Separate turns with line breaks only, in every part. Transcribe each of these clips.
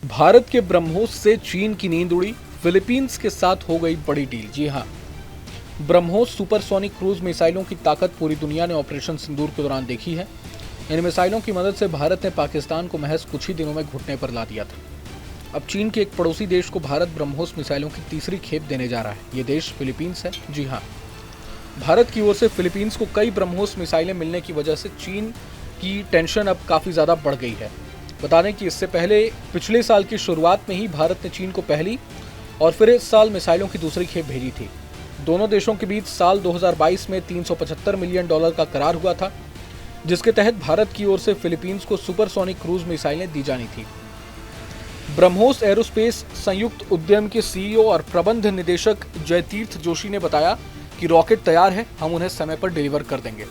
भारत के ब्रह्मोस से चीन की नींद उड़ी, फिलीपींस के साथ हो गई बड़ी डील। जी हां, ब्रह्मोस सुपरसोनिक क्रूज मिसाइलों की ताकत पूरी दुनिया ने ऑपरेशन सिंदूर के दौरान देखी है। इन मिसाइलों की मदद से भारत ने पाकिस्तान को महज कुछ ही दिनों में घुटने पर ला दिया था। अब चीन के एक पड़ोसी देश को भारत ब्रह्मोस मिसाइलों की तीसरी खेप देने जा रहा है। ये देश फिलीपींस है। जी हाँ, भारत की ओर से फिलीपींस को कई ब्रह्मोस मिसाइलें मिलने की वजह से चीन की टेंशन अब काफ़ी ज़्यादा बढ़ गई है। बता दें कि इससे पहले पिछले साल की शुरुआत में ही भारत ने चीन को पहली और फिर इस साल मिसाइलों की दूसरी खेप भेजी थी। दोनों देशों के बीच साल 2022 में $375 मिलियन का करार हुआ था, जिसके तहत भारत की ओर से फिलीपींस को सुपरसोनिक क्रूज मिसाइलें दी जानी थी। ब्रह्मोस एरोस्पेस संयुक्त उद्यम के सीईओ और प्रबंध निदेशक जयतीर्थ जोशी ने बताया कि रॉकेट तैयार है, हम उन्हें समय पर डिलीवर कर देंगे।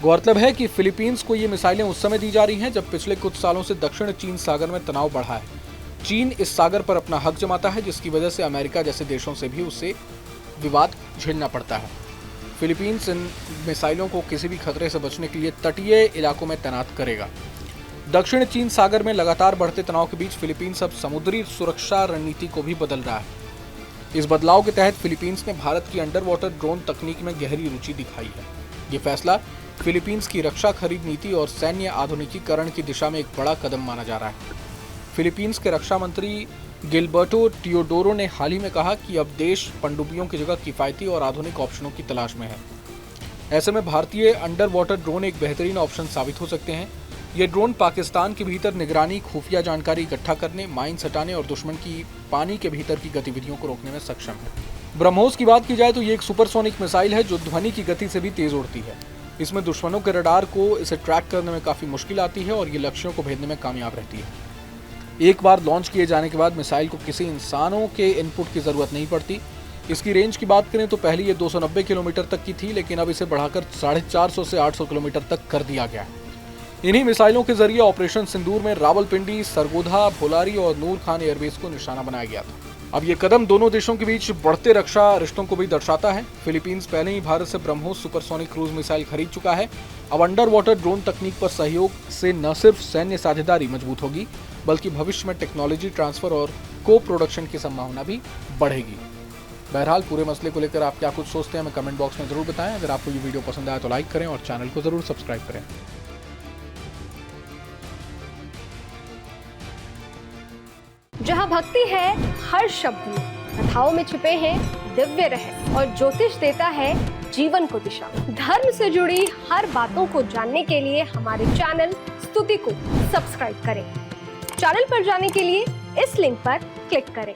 गौरतलब है कि फिलीपींस को ये मिसाइलें उस समय दी जा रही हैं जब पिछले कुछ सालों से दक्षिण चीन सागर में तनाव बढ़ा है। चीन इस सागर पर अपना हक जमाता है, जिसकी वजह से अमेरिका जैसे देशों से भी उसे विवाद झेलना पड़ता है। फिलीपींस इन मिसाइलों को किसी भी खतरे से बचने के लिए तटीय इलाकों में तैनात करेगा। दक्षिण चीन सागर में लगातार बढ़ते तनाव के बीच फिलीपींस अब समुद्री सुरक्षा रणनीति को भी बदल रहा है। इस बदलाव के तहत फिलीपींस ने भारत की अंडर वाटर ड्रोन तकनीक में गहरी रुचि दिखाई है। ये फैसला फिलीपींस की रक्षा खरीद नीति और सैन्य आधुनिकीकरण की दिशा में एक बड़ा कदम माना जा रहा है। फिलीपींस के रक्षा मंत्री गिलबर्टो टियोडोरो ने हाल ही में कहा कि अब देश पनडुब्बियों की जगह किफायती और आधुनिक ऑप्शनों की तलाश में है। ऐसे में भारतीय अंडर वाटर ड्रोन एक बेहतरीन ऑप्शन साबित हो सकते हैं। ये ड्रोन पाकिस्तान के भीतर निगरानी, खुफिया जानकारी इकट्ठा करने, माइंस हटाने और दुश्मन की पानी के भीतर की गतिविधियों को रोकने में सक्षम है। ब्रह्मोस की बात की जाए तो ये एक सुपरसोनिक मिसाइल है जो ध्वनि की गति से भी तेज उड़ती है। इसमें दुश्मनों के रडार को इसे ट्रैक करने में काफ़ी मुश्किल आती है और ये लक्ष्यों को भेजने में कामयाब रहती है। एक बार लॉन्च किए जाने के बाद मिसाइल को किसी इंसानों के इनपुट की ज़रूरत नहीं पड़ती। इसकी रेंज की बात करें तो पहले ये 290 किलोमीटर तक की थी, लेकिन अब इसे बढ़ाकर 450 से 800 किलोमीटर तक कर दिया गया है। इन्हीं मिसाइलों के जरिए ऑपरेशन सिंदूर में रावलपिंडी, सरगोधा, भोलारी और नूर खान एयरबेस को निशाना बनाया गया था। अब ये कदम दोनों देशों के बीच बढ़ते रक्षा रिश्तों को भी दर्शाता है। फिलीपींस पहले ही भारत से ब्रह्मोस सुपरसोनिक क्रूज मिसाइल खरीद चुका है। अब अंडर वाटर ड्रोन तकनीक पर सहयोग से न सिर्फ सैन्य साझेदारी मजबूत होगी, बल्कि भविष्य में टेक्नोलॉजी ट्रांसफर और को प्रोडक्शन की संभावना भी बढ़ेगी। बहरहाल पूरे मसले को लेकर आप क्या कुछ सोचते हैं, हमें कमेंट बॉक्स में जरूर बताएं। अगर आपको ये वीडियो पसंद आया तो लाइक करें और चैनल को जरूर सब्सक्राइब करें।
जहाँ भक्ति है हर शब्द में, कथाओं में छिपे हैं दिव्य रहस्य और ज्योतिष देता है जीवन को दिशा। धर्म से जुड़ी हर बातों को जानने के लिए हमारे चैनल स्तुति को सब्सक्राइब करें। चैनल पर जाने के लिए इस लिंक पर क्लिक करें।